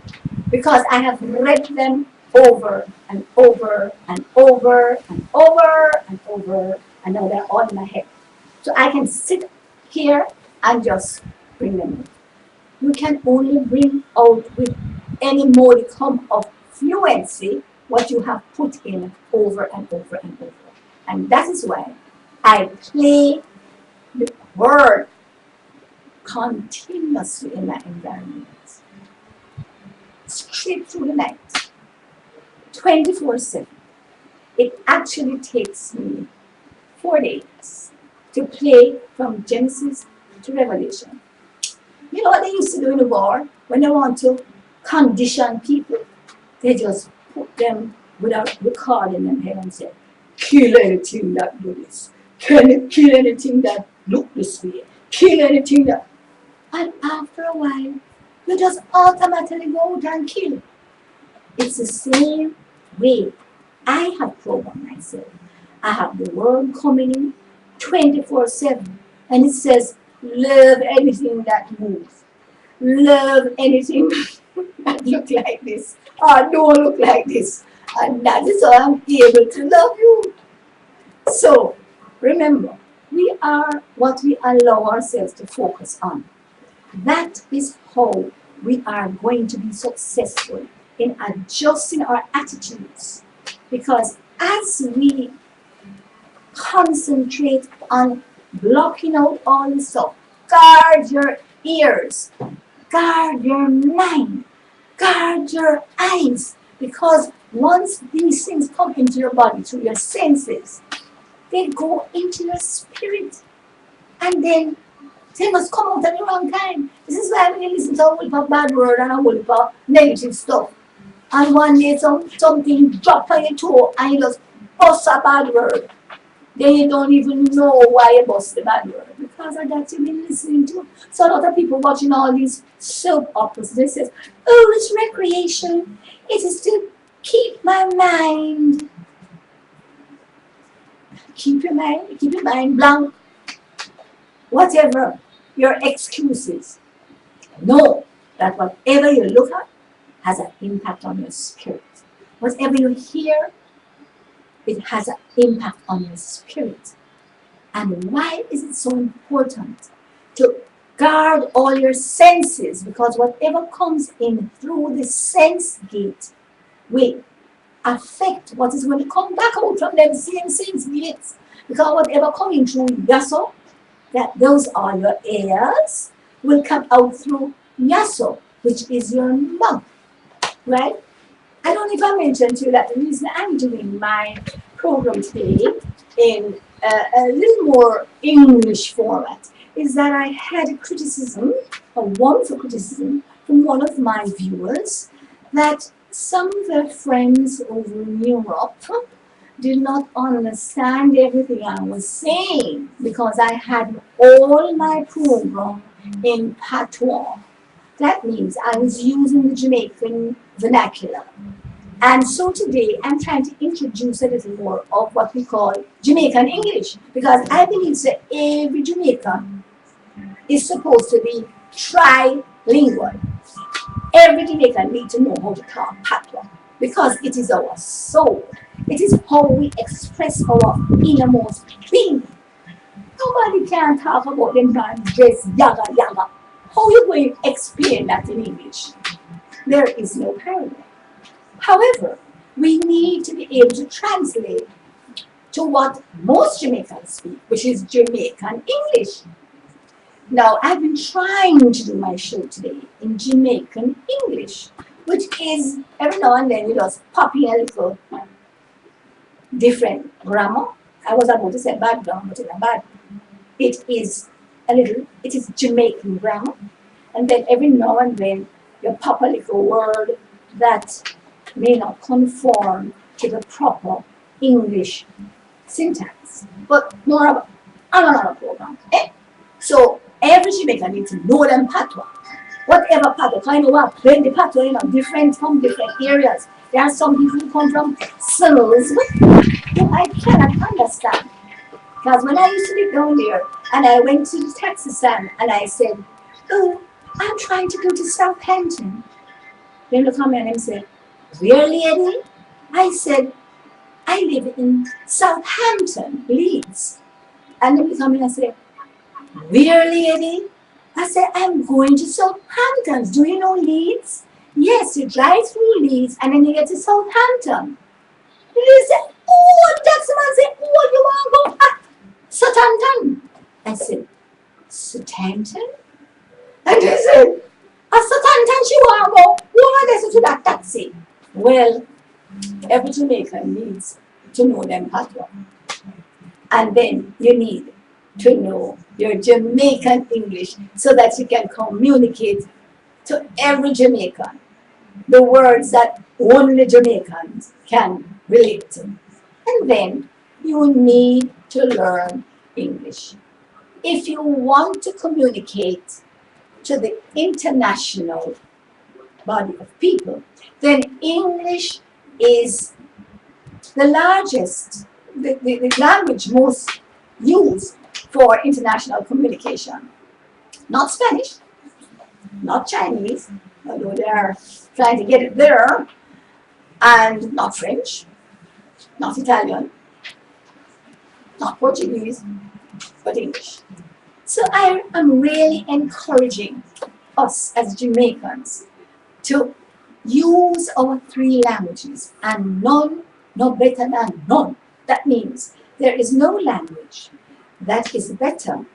because I have read them over and over and over and over and over, and now they're all in my head. So I can sit here and just bring them out. You can only bring out with any modicum of fluency what you have put in over and over and over. And that is why I play the word continuously in my environment. Straight through the night. 24/7. It actually takes me 4 days to play from Genesis to Revelation. You know what they used to do in the war? When they want to condition people, they just put them without recording them here and say, kill anything that do this. Kill anything that look this way. Kill anything that... And after a while, you just automatically go out and kill. It's the same way I have programmed myself. I have the word coming in, 24/7. And it says, love anything that moves. Love anything that look like this or don't look like this. And that is how I'm able to love you. So remember, we are what we allow ourselves to focus on. That is how we are going to be successful in adjusting our attitudes. Because as we concentrate on blocking out all the stuff, guard your ears, guard your mind, guard your eyes. Because once these things come into your body through your senses, they go into your spirit. And then they must come out at the wrong time. This is why when you listen to a whole heap of bad word and a whole heap of negative stuff, and one day something drop on your toe and you just bust a bad word, then you don't even know why you bust the bad word. Because of that you've been listening to. So a lot of people watching all these soap operas, they say, oh, it's recreation. It is to keep my mind. Keep your mind blank. Whatever your excuses, know that whatever you look at has an impact on your spirit. Whatever you hear, it has an impact on your spirit. And why is it so important to guard all your senses? Because whatever comes in through the sense gate will affect what is going to come back out from them same sense gates. Because whatever coming through Yaso, that those are your ears, will come out through Yaso, which is your mouth. Right? I don't know if I mentioned to you that the reason I'm doing my program today in a little more English format is that I had a criticism, a wonderful criticism, from one of my viewers that some of their friends over in Europe did not understand everything I was saying because I had all my program in patois. That means I was using the Jamaican vernacular. And so today I'm trying to introduce a little more of what we call Jamaican English, because I believe that every Jamaican is supposed to be trilingual. Every Jamaican needs to know how to talk patois because it is our soul. It is how we express our innermost being. Nobody can talk about them man dress yaga yaga. How you going to explain that in English? There is no parallel. However, we need to be able to translate to what most Jamaicans speak, which is Jamaican English. Now, I've been trying to do my show today in Jamaican English, which is every now and then you just pop in a little different grammar. I was about to say bad grammar, but it's not bad. It is Jamaican grammar. And then every now and then you pop a little word that may not conform to the proper English syntax. But more about another program. So every Jamaican needs to know them patois. Whatever patois, I know what plenty patois, different from different areas. There are some people who come from Sills, who I cannot understand. Because when I used to live down there, and I went to the taxi stand, and I said, oh, I'm trying to go to Southampton. Then they come in and say, where, lady? I said, I live in Southampton, Leeds. And then they come in and say, where, lady? I said, I'm going to Southampton. Do you know Leeds? Yes, you drive through Leeds and then you get to Southampton. And they said, oh, that's man said, oh, you want to go Southampton? I said, Southampton? And they said, Southampton she want to go. Why they to that taxi? Well, every Jamaican needs to know them patois. And then you need to know your Jamaican English so that you can communicate to every Jamaican the words that only Jamaicans can relate to. And then you need to learn English. If you want to communicate to the international body of people, then English is the largest, the language most use for international communication. Not Spanish, not Chinese, although they are trying to get it there, and not French, not Italian, not Portuguese, but English. So I am really encouraging us as Jamaicans to use our three languages, and none no better than none. That means there is no language that is better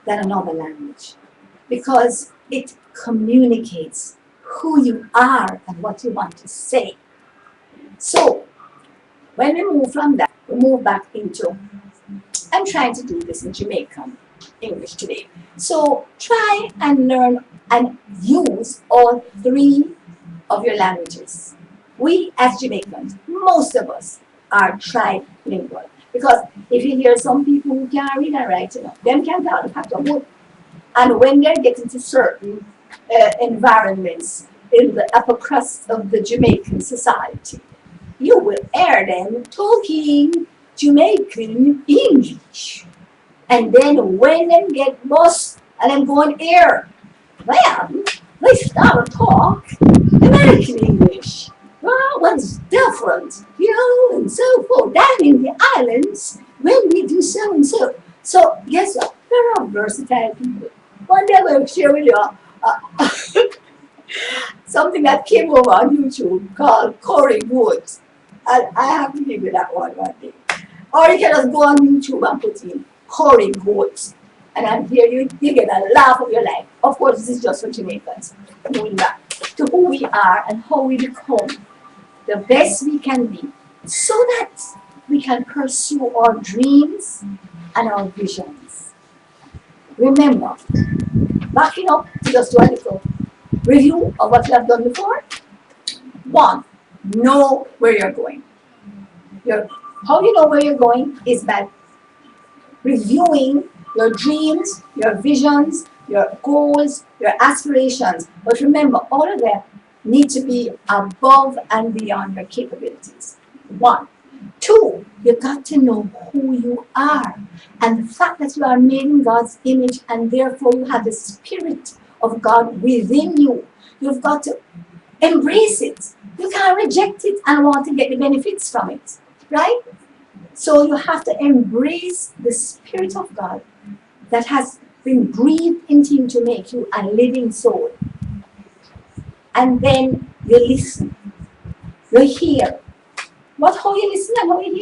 than another language, because it communicates who you are and what you want to say. So when we move from that, we move back into, I'm trying to do this in Jamaican English today. So try and learn and use all three of your languages. We as Jamaicans, most of us are trilingual. Because if you hear some people who can't read and write, them can't tell the fact of wood. And when they're getting to certain environments in the upper crust of the Jamaican society, you will hear them talking Jamaican English. And then when them get bust and them go on air, well, they start to talk American English. Well, what's different, and so forth. Down in the islands, when we do so and so. So, guess what? There are versatile people. One day I will share with you something that came over on YouTube called Corey Woods. And I have to give you that one day. Or you can just go on YouTube and put in Corey Woods. And I'm here, you get a laugh of your life. Of course, this is just for Jamaicans. Going back to who we are and how we become the best we can be, so that we can pursue our dreams and our visions. Remember, backing up to just do a little review of what you have done before. 1, know where you're going. How you know where you're going is by reviewing your dreams, your visions, your goals, your aspirations. But remember, all of them need to be above and beyond your capabilities. 1. 2, you got to know who you are. And the fact that you are made in God's image and therefore you have the Spirit of God within you. You've got to embrace it. You can't reject it and want to get the benefits from it. Right? So you have to embrace the Spirit of God that has been breathed into you to make you a living soul. And then you listen. You hear. How you listen and how you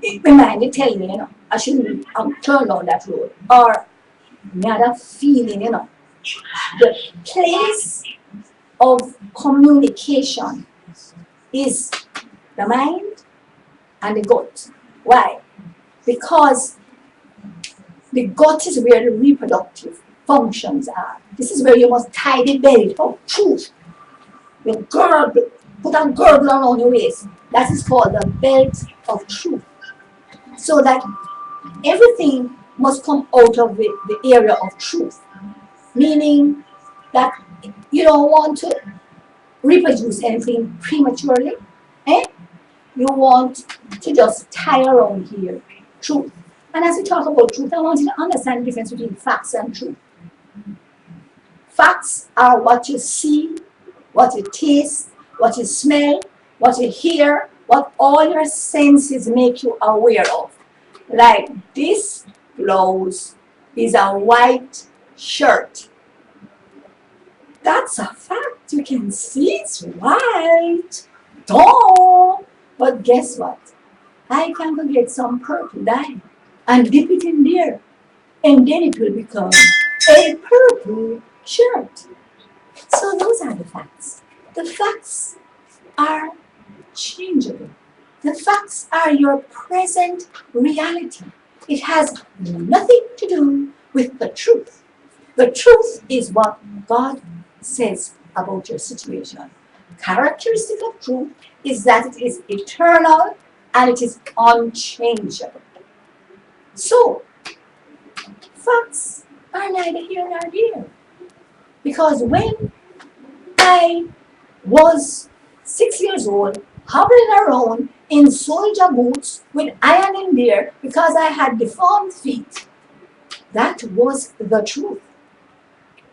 hear? My mind is telling me, I shouldn't turn down that road. Or another feeling, The place of communication is the mind and the gut. Why? Because the gut is where the reproductive functions are. This is where you must tie the belt of truth. The girdle, put a girdle around your waist. That is called the belt of truth. So that everything must come out of the area of truth. Meaning that you don't want to reproduce anything prematurely. You want to just tie around here truth. And as we talk about truth, I want you to understand the difference between facts and truth. Facts are what you see, what you taste, what you smell, what you hear, what all your senses make you aware of. Like this blouse is a white shirt. That's a fact. You can see it's white. Duh. But guess what? I can go get some purple dye and dip it in there. And then it will become a purple shirt. So those are the facts. The facts are changeable. The facts are your present reality. It has nothing to do with the truth. The truth is what God says about your situation. Characteristic of truth is that it is eternal and it is unchangeable. So, facts are neither here nor there. Because when I was 6 years old, hobbling around in soldier boots with iron in there because I had deformed feet. That was the truth.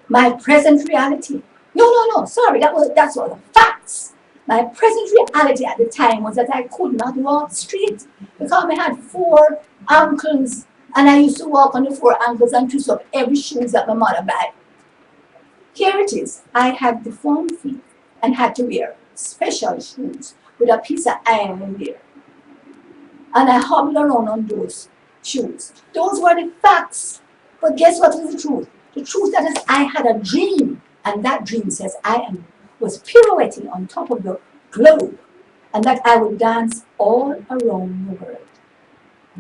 My present reality. No, sorry, that's what the facts. My present reality at the time was that I could not walk straight because I had four ankles and I used to walk on the four ankles and twist up every shoes that my mother buy. Here it is. I had deformed feet and had to wear special shoes with a piece of iron in there. And I hobbled around on those shoes. Those were the facts. But guess what was the truth? The truth that is I had a dream, and that dream says was pirouetting on top of the globe, and that I would dance all around the world.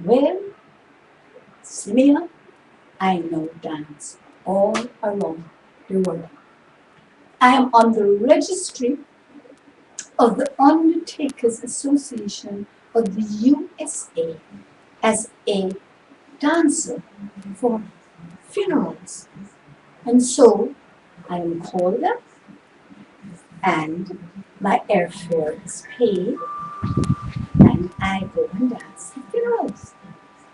Well, similar, I now dance all around the world. I am on the registry of the Undertakers Association of the USA as a dancer for funerals. And so I am called up and my airfare is paid and I go and dance at funerals.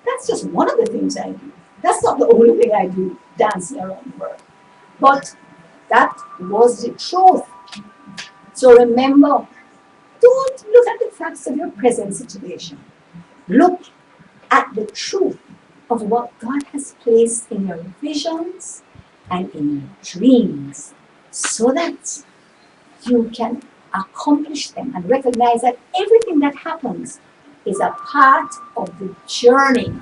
That's just one of the things I do. That's not the only thing I do, dancing around the world. But that was the truth. So remember, don't look at the facts of your present situation. Look at the truth of what God has placed in your visions and in your dreams so that you can accomplish them and recognize that everything that happens is a part of the journey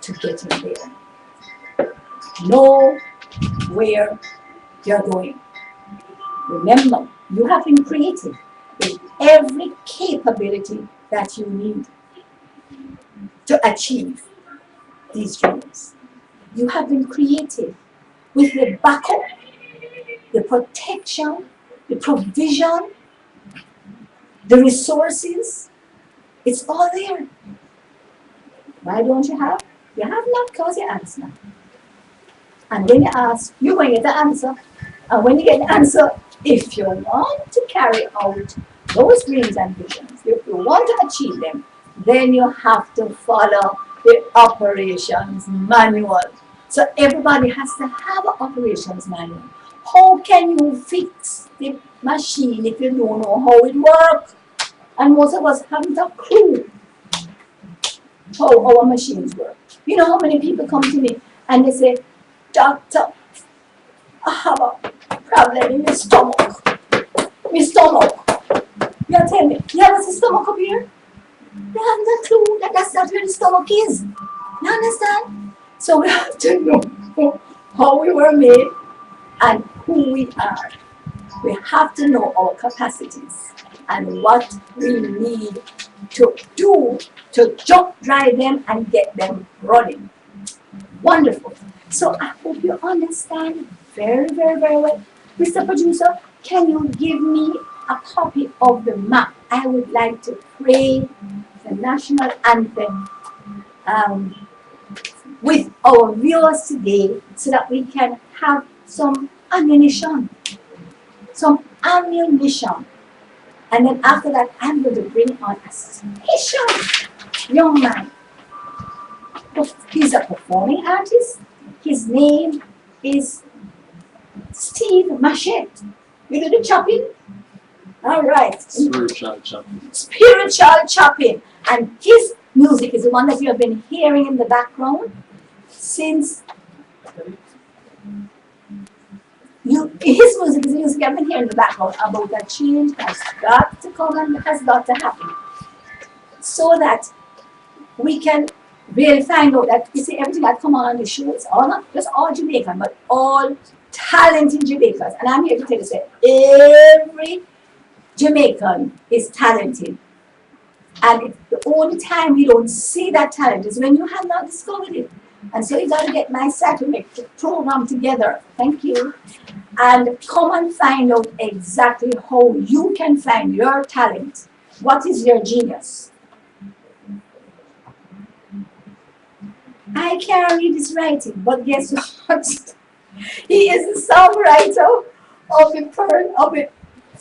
to getting there. Know where you're going. Remember, you have been created with every capability that you need to achieve these dreams. You have been created with the backup, the protection, the provision, the resources. It's all there. Why don't you have? You have not because you ask not. And when you ask, you're going to get the answer. And when you get the answer, if you want to carry out those dreams and visions, if you want to achieve them, then you have to follow the operations manual. So everybody has to have an operations manual. How can you fix the machine if you don't know how it works? And most of us haven't a clue how our machines work. You know how many people come to me and they say, "Doctor, I have a problem in my stomach. My stomach." You tell me, "Yeah, what's the stomach up here?" They have no clue that that's not where the stomach is. You understand? So we have to know how we were made and who we are. We have to know our capacities and what we need to do to jump drive them and get them running. Wonderful. So I hope you understand very, very, very well. Mr. Producer, can you give me a copy of the map? I would like to pray the national anthem with our viewers today so that we can have some ammunition. And then after that, I'm going to bring on a special young man. He's a performing artist. His name is Steve Machette. You do the chopping? All right. Spiritual chopping. Spiritual chopping. And his music is the one that you have been hearing in the background since his music is the music I've been hearing in the background about that change has got to come and has got to happen. So that we can really find out that, you see, everything that come on the show, it's all not just all Jamaican, but all talented Jamaicans. And I'm here to tell you that every Jamaican is talented. And the only time you don't see that talent is when you have not discovered it. And so you got to get my side to make the program together. Thank you. And come and find out exactly how you can find your talent. What is your genius? I can't read his writing, but guess what? He is the songwriter of the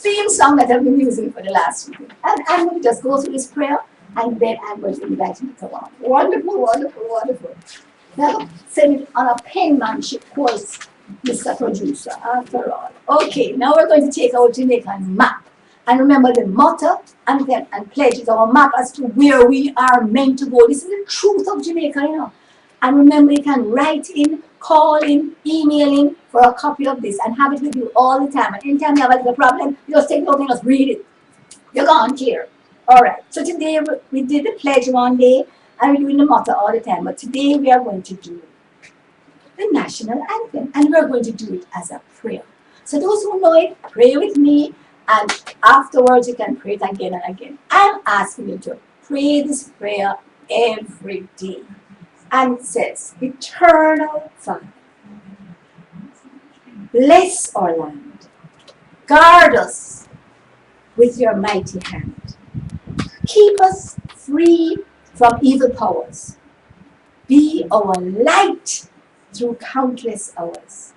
theme song that I've been using for the last week. And I'm going to just go through this prayer and then I'm going to invite him to come on. Wonderful, wonderful, wonderful. Now, send it on a penmanship course, Mr. Producer, after all. Okay, now we're going to take our Jamaican map. And remember the motto and pledge is our map as to where we are meant to go. This is the truth of Jamaica, you know. And remember, you can write in, call in, email in for a copy of this and have it with you all the time. And anytime you have a little problem, you just take it out and just read it. You're gone, clear. All right. So today we did the pledge one day and we're doing the motto all the time. But today we are going to do the national anthem and we're going to do it as a prayer. So those who know it, pray with me. And afterwards, you can pray it again and again. I'm asking you to pray this prayer every day. And it says, Eternal Father, bless our land. Guard us with your mighty hand. Keep us free from evil powers. Be our light through countless hours.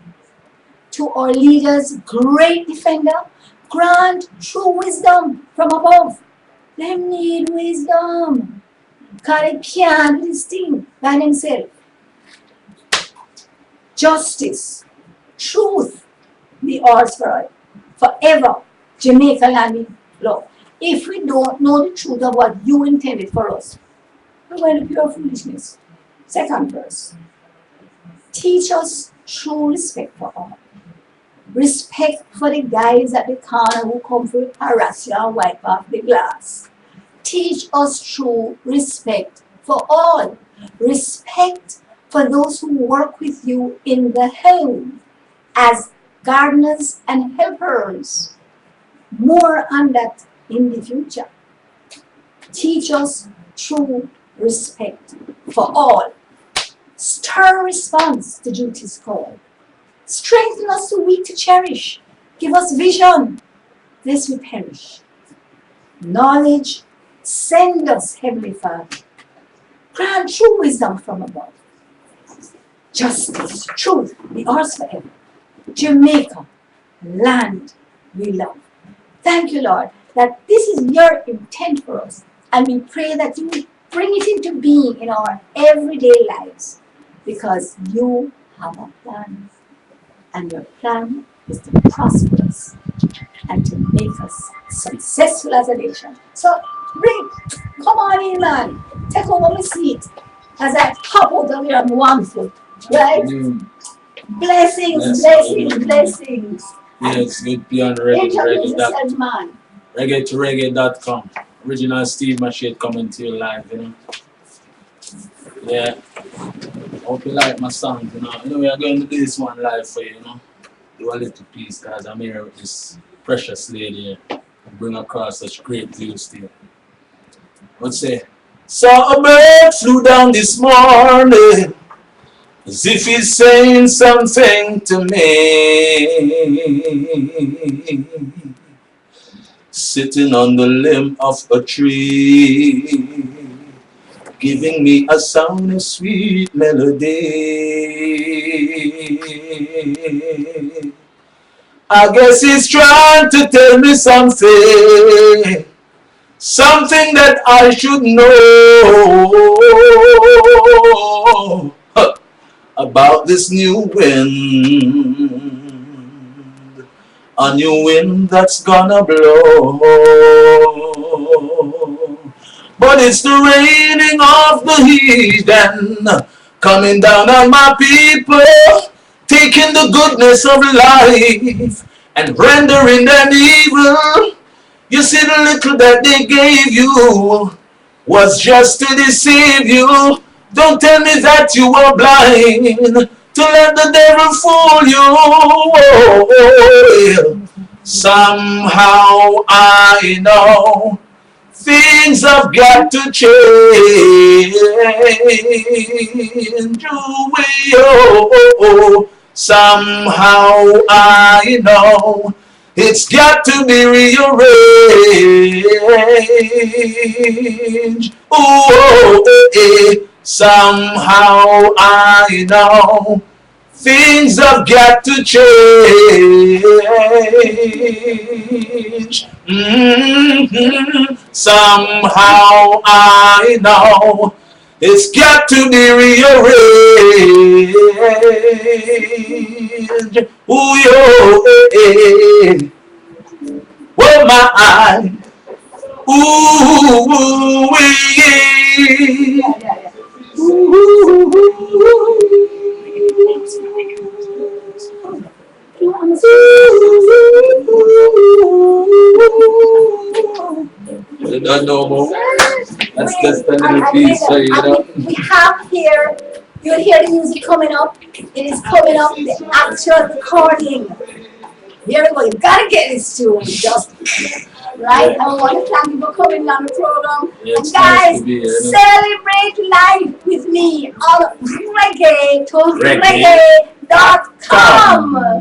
To our leaders, great defender, grant true wisdom from above. They need wisdom. Because they can't do this thing by themselves. Justice, truth, be ours forever. Jamaica land we love. If we don't know the truth of what you intended for us, we're going to pure foolishness. Second verse. Teach us true respect for all. Respect for the guys at the corner who come to harass you and wipe off the glass. Teach us true respect for all. Respect for those who work with you in the home as gardeners and helpers. More on that in the future. Teach us true respect for all. Stern response to duty's call. Strengthen us too weak to cherish. Give us vision, lest we perish. Knowledge, send us, Heavenly Father. Grant true wisdom from above. Justice, truth, be ours forever. Jamaica, land we love. Thank you, Lord, that this is your intent for us. And we pray that you bring it into being in our everyday lives. Because you have a plan. And your plan is to prosper us and to make us successful as a nation. So, come on in, man. Take over my seat as I hop out of here on one foot. Right? Blessings, blessings, blessings. Yes, good be on reggae. Man. Reggae to reggae.com. Original Steve Machete coming to you live, you know. Yeah. Hope you like my songs, you know. We are going to do this one live for you, you know. Do a little piece because I'm here with this precious lady here. Bring across such great views to you. Let's say, saw a bird flew down this morning as if he's saying something to me. Sitting on the limb of a tree, giving me a sound of sweet melody. I guess he's trying to tell me something, something that I should know about this new wind, a new wind that's gonna blow. But it's the raining of the heathen coming down on my people, taking the goodness of life and rendering them evil. You see, the little that they gave you was just to deceive you. Don't tell me that you were blind to let the devil fool you. Somehow I know things have got to change. Somehow I know it's got to be rearranged. Somehow I know things have got to change. Somehow I know it's got to be rearranged. Ooh, yo, oh my, ooh, wee. No more. That's just a little piece, so you know. We have here, you'll hear the music coming up. It is coming up, the actual recording. Here we go, you gotta get this tune, just right. I want to thank you for coming on the program. Yeah, and guys, nice to be here, celebrate life with me on reggae to Reggae.com. reggae.com.